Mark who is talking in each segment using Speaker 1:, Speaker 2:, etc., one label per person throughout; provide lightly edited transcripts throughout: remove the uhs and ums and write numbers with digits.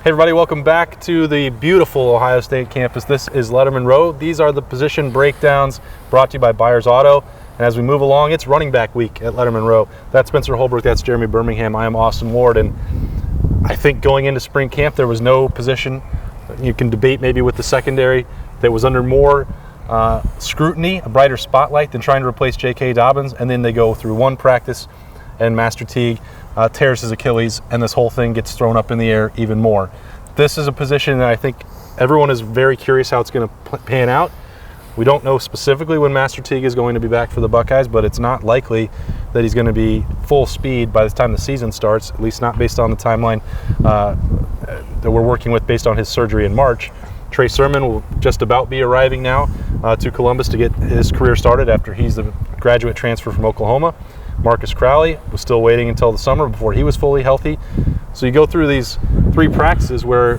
Speaker 1: Hey everybody, welcome back to the beautiful Ohio State campus. This is Lettermen Row. These are the position breakdowns brought to you by Byers Auto. And as we move along, it's running back week at Lettermen Row. That's Spencer Holbrook, that's Jeremy Birmingham. I am Austin Ward, and I think going into spring camp, there was no position, you can debate maybe with the secondary, that was under more scrutiny, a brighter spotlight than trying to replace J.K. Dobbins. And then they go through one practice and Master Teague tears his Achilles, and this whole thing gets thrown up in the air even more. This is a position that I think everyone is very curious how it's going to pan out. We don't know specifically when Master Teague is going to be back for the Buckeyes, but it's not likely that he's going to be full speed by the time the season starts, at least not based on the timeline that we're working with based on his surgery in March. Trey Sermon will just about be arriving now to Columbus to get his career started after he's the graduate transfer from Oklahoma. Marcus Crowley was still waiting until the summer before he was fully healthy. So you go through these three practices where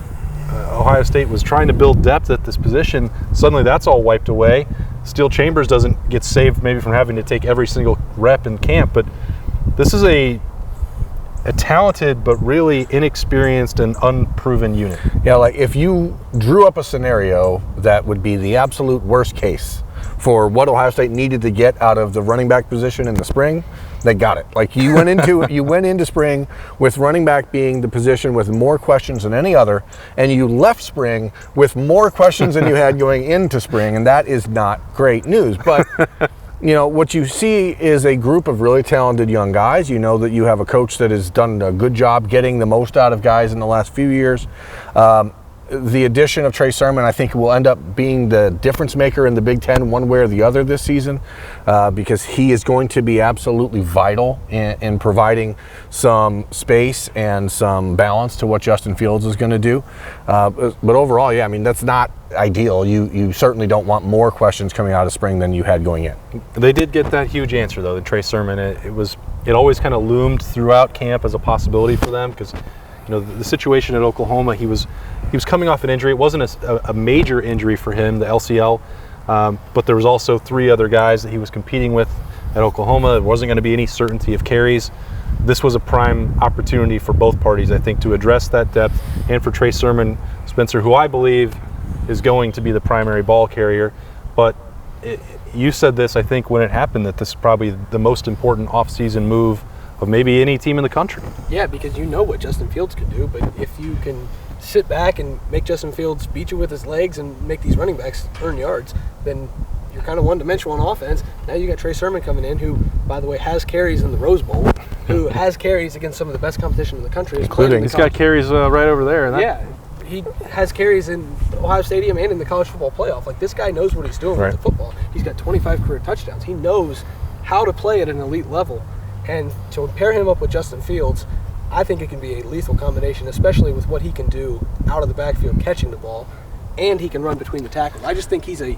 Speaker 1: Ohio State was trying to build depth at this position. Suddenly that's all wiped away. Steel Chambers doesn't get saved maybe from having to take every single rep in camp, but this is a talented but really inexperienced and unproven unit.
Speaker 2: Yeah, like if you drew up a scenario that would be the absolute worst case for what Ohio State needed to get out of the running back position in the spring, they got it. Like you went into spring with running back being the position with more questions than any other, and you left spring with more questions than you had going into spring, and that is not great news. But you know, what you see is a group of really talented young guys. You know that you have a coach that has done a good job getting the most out of guys in the last few years. The addition of Trey Sermon, I think, will end up being the difference maker in the Big Ten one way or the other this season, because he is going to be absolutely vital in providing some space and some balance to what Justin Fields is going to do. But overall, yeah, I mean, that's not ideal. You certainly don't want more questions coming out of spring than you had going in.
Speaker 1: They did get that huge answer, though, the Trey Sermon. It always kind of loomed throughout camp as a possibility for them, because you know, the situation at Oklahoma, he was coming off an injury. It wasn't a major injury for him, the LCL, but there was also three other guys that he was competing with at Oklahoma. There wasn't going to be any certainty of carries. This was a prime opportunity for both parties, I think, to address that depth, and for Trey Sermon, Spencer, who I believe is going to be the primary ball carrier. But you said this, I think, when it happened, that this is probably the most important offseason move of maybe any team in the country.
Speaker 3: Yeah, because you know what Justin Fields can do, but if you can sit back and make Justin Fields beat you with his legs and make these running backs earn yards, then you're kind of one-dimensional on offense. Now you got Trey Sermon coming in, who, by the way, has carries in the Rose Bowl, who has carries against some of the best competition in the country.
Speaker 1: Including, he's got carries right over there.
Speaker 3: Yeah, he has carries in Ohio Stadium and in the college football playoff. Like, this guy knows what he's doing with the football. He's got 25 career touchdowns. He knows how to play at an elite level. And to pair him up with Justin Fields, I think it can be a lethal combination, especially with what he can do out of the backfield catching the ball, and he can run between the tackles. I just think he's a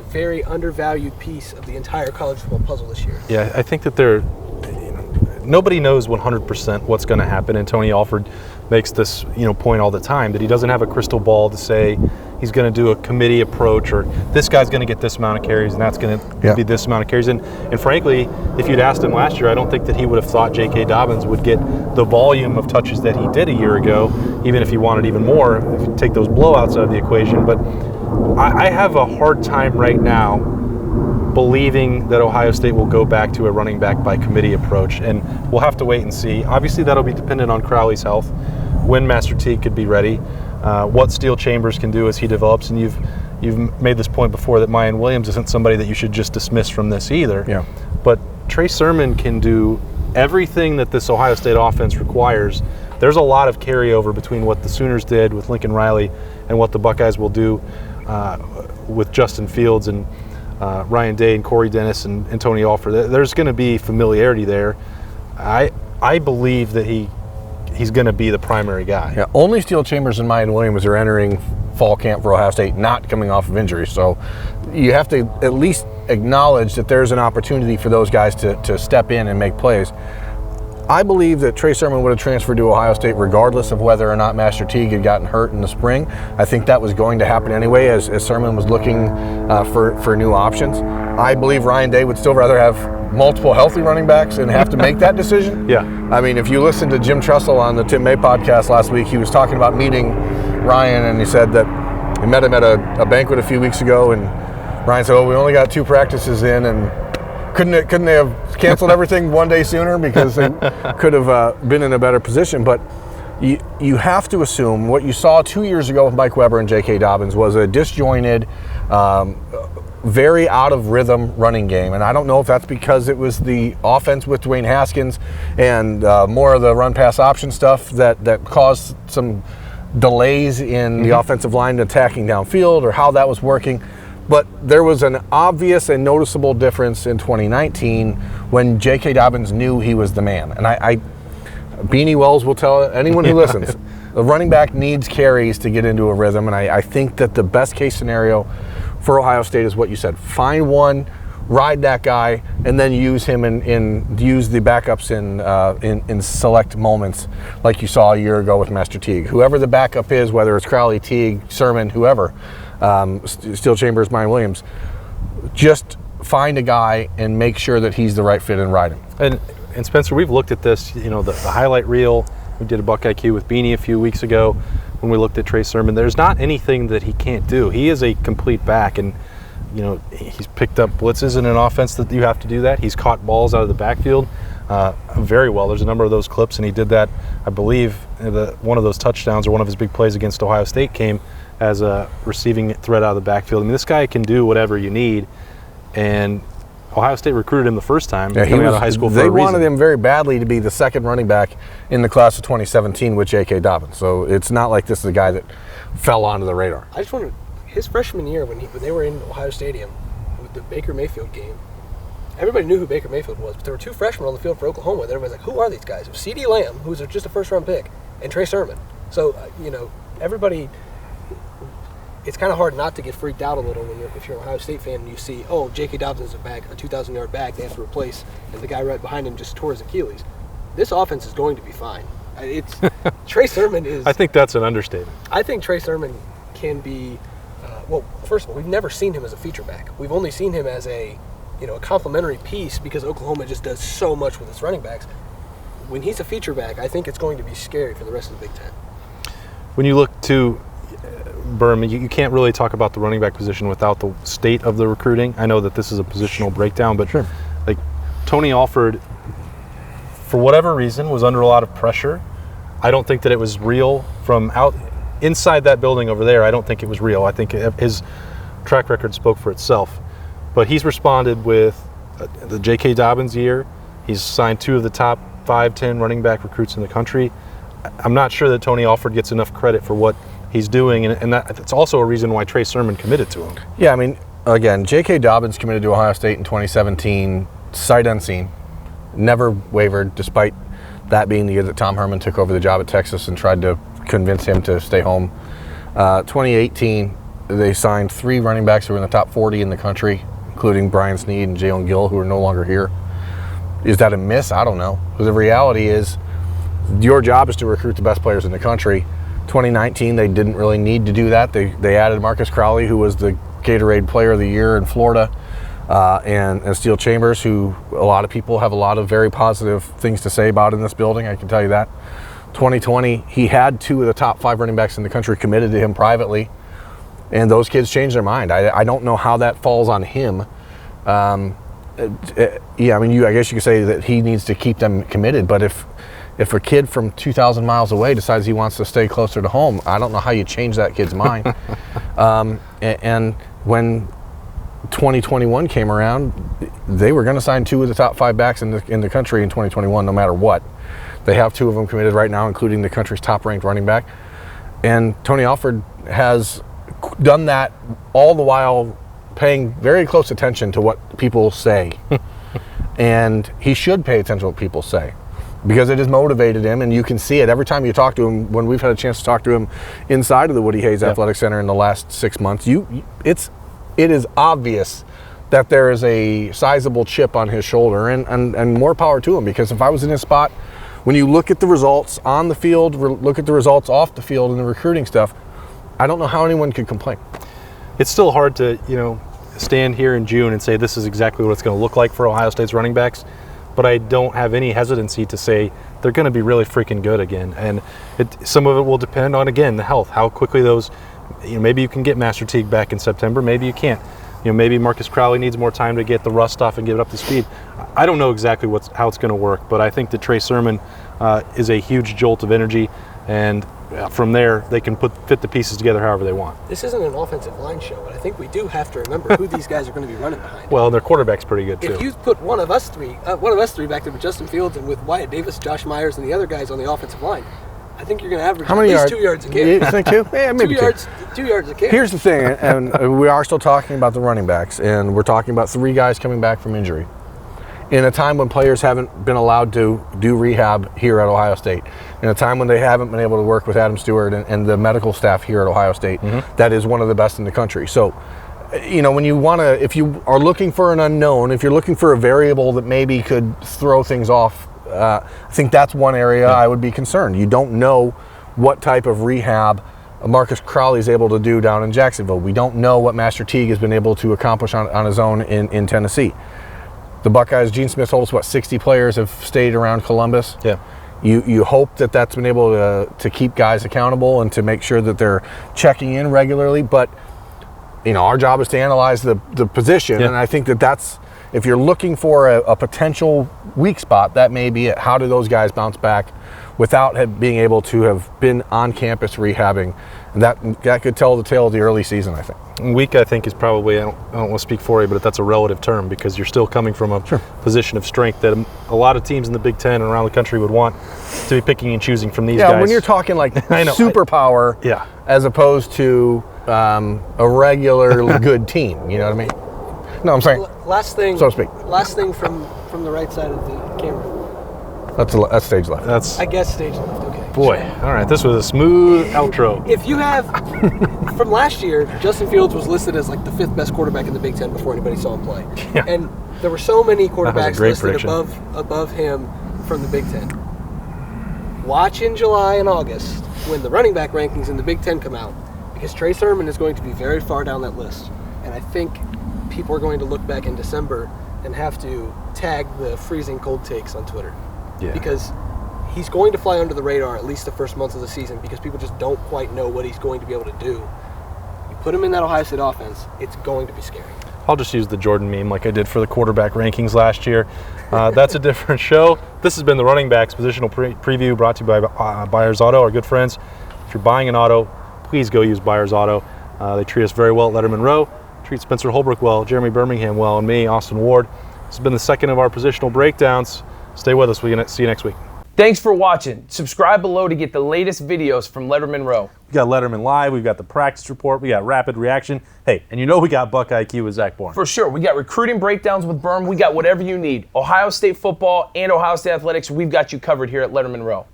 Speaker 3: very undervalued piece of the entire college football puzzle this year.
Speaker 1: Yeah, I think that nobody knows 100% what's going to happen, and Tony Alford makes this point all the time, that he doesn't have a crystal ball to say he's going to do a committee approach, or this guy's going to get this amount of carries and that's going to be this amount of carries. And frankly, if you'd asked him last year, I don't think that he would have thought J.K. Dobbins would get the volume of touches that he did a year ago, even if he wanted even more, if you take those blowouts out of the equation. But I have a hard time right now believing that Ohio State will go back to a running back by committee approach, and we'll have to wait and see. Obviously, that'll be dependent on Crowley's health, when Master Teague could be ready, what Steel Chambers can do as he develops, and you've made this point before that Mayan Williams isn't somebody that you should just dismiss from this either.
Speaker 2: Yeah.
Speaker 1: But Trey Sermon can do everything that this Ohio State offense requires. There's a lot of carryover between what the Sooners did with Lincoln Riley and what the Buckeyes will do with Justin Fields and Ryan Day and Corey Dennis and Tony Alford. There's going to be familiarity there. I believe that he's going to be the primary guy.
Speaker 2: Yeah, only Steel Chambers and Mayan Williams are entering fall camp for Ohio State, not coming off of injury. So you have to at least acknowledge that there's an opportunity for those guys to step in and make plays. I believe that Trey Sermon would have transferred to Ohio State regardless of whether or not Master Teague had gotten hurt in the spring. I think that was going to happen anyway as Sermon was looking for new options. I believe Ryan Day would still rather have multiple healthy running backs and have to make that decision.
Speaker 1: Yeah.
Speaker 2: I mean, if you listen to Jim Tressel on the Tim May podcast last week, he was talking about meeting Ryan, and he said that he met him at a banquet a few weeks ago, and Ryan said, "Oh, we only got 2 practices in, and couldn't they have canceled everything one day sooner because they could have been in a better position?" But you have to assume what you saw 2 years ago with Mike Weber and J.K. Dobbins was a disjointed, very out of rhythm running game. And I don't know if that's because it was the offense with Dwayne Haskins and more of the run pass option stuff that caused some delays in the offensive line attacking downfield, or how that was working. But there was an obvious and noticeable difference in 2019 when J.K. Dobbins knew he was the man. And I Beanie Wells will tell anyone who listens, the running back needs carries to get into a rhythm. And I think that the best case scenario for Ohio State is what you said. Find one, ride that guy, and then use him use the backups in select moments, like you saw a year ago with Master Teague. Whoever the backup is, whether it's Crowley, Teague, Sermon, whoever, Steel Chambers, Mine Williams, just find a guy and make sure that he's the right fit and ride him.
Speaker 1: And Spencer, we've looked at this, the highlight reel. We did a Buckeye Q with Beanie a few weeks ago when we looked at Trey Sermon. There's not anything that he can't do. He is a complete back, and he's picked up blitzes in an offense that you have to do that. He's caught balls out of the backfield very well. There's a number of those clips, and he did that, I believe, one of those touchdowns or one of his big plays against Ohio State came as a receiving threat out of the backfield. I mean, this guy can do whatever you need, and Ohio State recruited him the first time coming out of high school for a reason.
Speaker 2: They wanted him very badly to be the second running back in the class of 2017 with J.K. Dobbins. So it's not like this is a guy that fell onto the radar.
Speaker 3: I just wondered, his freshman year when they were in Ohio Stadium with the Baker Mayfield game, everybody knew who Baker Mayfield was, but there were 2 freshmen on the field for Oklahoma. And everybody's like, who are these guys? It was C.D. Lamb, who was just a first-round pick, and Trey Sermon. So, everybody, it's kind of hard not to get freaked out a little if you're an Ohio State fan and you see, oh, J.K. Dobbins is a 2,000-yard back they have to replace, and the guy right behind him just tore his Achilles. This offense is going to be fine. Trey Sermon is...
Speaker 1: I think that's an understatement.
Speaker 3: I think Trey Sermon can be... well, first of all, we've never seen him as a feature back. We've only seen him as a complementary piece because Oklahoma just does so much with its running backs. When he's a feature back, I think it's going to be scary for the rest of the Big Ten. When
Speaker 1: you look to Berman, you can't really talk about the running back position without the state of the recruiting. I know that this is a positional breakdown, but
Speaker 2: sure.
Speaker 1: Like Tony Alford, for whatever reason, was under a lot of pressure. I don't think that it was real from inside that building over there. I don't think it was real. I think his track record spoke for itself. But he's responded with the J.K. Dobbins year. He's signed 2 of the top 5-10 running back recruits in the country. I'm not sure that Tony Alford gets enough credit for what he's doing, and that's also a reason why Trey Sermon committed to him.
Speaker 2: Yeah, I mean, again, J.K. Dobbins committed to Ohio State in 2017, sight unseen, never wavered, despite that being the year that Tom Herman took over the job at Texas and tried to convince him to stay home. 2018, they signed 3 running backs who were in the top 40 in the country, including Brian Snead and Jalen Gill, who are no longer here. Is that a miss? I don't know. But the reality is, your job is to recruit the best players in the country. 2019, they didn't really need to do that. They added Marcus Crowley, who was the Gatorade Player of the Year in Florida, and Steel Chambers, who a lot of people have a lot of very positive things to say about in this building, I can tell you that. 2020, he had 2 of the top 5 running backs in the country committed to him privately, and those kids changed their mind. I don't know how that falls on him. I mean, I guess you could say that he needs to keep them committed, but if a kid from 2,000 miles away decides he wants to stay closer to home, I don't know how you change that kid's mind. And when 2021 came around, they were going to sign 2 of the top 5 backs in the country in 2021, no matter what. They have 2 of them committed right now, including the country's top-ranked running back. And Tony Alford has done that all the while paying very close attention to what people say. And he should pay attention to what people say, because it has motivated him, and you can see it every time you talk to him. When we've had a chance to talk to him inside of the Woody Hayes Athletic Center in the last 6 months, it is obvious that there is a sizable chip on his shoulder, and more power to him, because if I was in his spot, when you look at the results on the field, look at the results off the field and the recruiting stuff, I don't know how anyone could complain.
Speaker 1: It's still hard to, stand here in June and say this is exactly what it's going to look like for Ohio State's running backs, but I don't have any hesitancy to say they're going to be really freaking good again. And some of it will depend on, again, the health, how quickly those, maybe you can get Master Teague back in September, maybe you can't. Maybe Marcus Crowley needs more time to get the rust off and get it up to speed. I don't know exactly how it's going to work, but I think that Trey Sermon is a huge jolt of energy, and from there they can fit the pieces together however they want.
Speaker 3: This isn't an offensive line show, but I think we do have to remember who these guys are going to be running behind.
Speaker 1: Well, their quarterback's pretty good too.
Speaker 3: If you put one of us three back there with Justin Fields and with Wyatt Davis, Josh Myers, and the other guys on the offensive line, I think you're going to average at least 2 yards a carry.
Speaker 2: You think 2? Yeah, maybe
Speaker 3: 2 yards a carry.
Speaker 2: Here's the thing, and we are still talking about the running backs, and we're talking about 3 guys coming back from injury in a time when players haven't been allowed to do rehab here at Ohio State, in a time when they haven't been able to work with Adam Stewart and the medical staff here at Ohio State. That is one of the best in the country. So, when if you are looking for an unknown, if you're looking for a variable that maybe could throw things off, I think that's one area I would be concerned. You don't know what type of rehab Marcus Crowley is able to do down in Jacksonville. We don't know what Master Teague has been able to accomplish on his own in Tennessee. The Buckeyes, Gene Smith told us, 60 players have stayed around Columbus.
Speaker 1: Yeah.
Speaker 2: You hope that that's been able to keep guys accountable and to make sure that they're checking in regularly. But, our job is to analyze the position.
Speaker 1: Yeah.
Speaker 2: And I think that's, if you're looking for a potential weak spot, that may be it. How do those guys bounce back without being able to have been on campus rehabbing? And that could tell the tale of the early season, I think.
Speaker 1: Weak, I think, is probably, I don't want to speak for you, but that's a relative term because you're still coming from a position of strength that a lot of teams in the Big Ten and around the country would want to be picking and choosing from these guys.
Speaker 2: Yeah, when you're talking like superpower as opposed to a regular good team, you know what I mean? No, I'm saying,
Speaker 3: last thing,
Speaker 2: so to speak.
Speaker 3: Last thing from the right side of the camera.
Speaker 2: That's stage left.
Speaker 1: That's,
Speaker 3: I guess stage left, okay.
Speaker 1: Boy, all right, this was a smooth outro.
Speaker 3: If you have, from last year, Justin Fields was listed as like the 5th best quarterback in the Big Ten before anybody saw him play.
Speaker 1: Yeah.
Speaker 3: And there were so many quarterbacks listed
Speaker 1: prediction.
Speaker 3: above him from the Big Ten. Watch in July and August when the running back rankings in the Big Ten come out, because Trey Sermon is going to be very far down that list. And I think people are going to look back in December and have to tag the freezing cold takes on Twitter.
Speaker 1: Yeah.
Speaker 3: Because he's going to fly under the radar at least the first month of the season because people just don't quite know what he's going to be able to do. You put him in that Ohio State offense, it's going to be scary.
Speaker 1: I'll just use the Jordan meme like I did for the quarterback rankings last year. That's a different show. This has been the Running Backs Positional Preview brought to you by Byers Auto, our good friends. If you're buying an auto, please go use Byers Auto. They treat us very well at Lettermen Row, treat Spencer Holbrook well, Jeremy Birmingham well, and me, Austin Ward. This has been the second of our positional breakdowns. Stay with us. We're going to see you next week.
Speaker 4: Thanks for watching. Subscribe below to get the latest videos from Lettermen Row.
Speaker 1: We got Letterman Live. We've got the practice report. We got rapid reaction. Hey, and we got Buckeye IQ with Zach Bourne.
Speaker 4: For sure. We got recruiting breakdowns with Berm. We got whatever you need. Ohio State football and Ohio State athletics, we've got you covered here at Lettermen Row.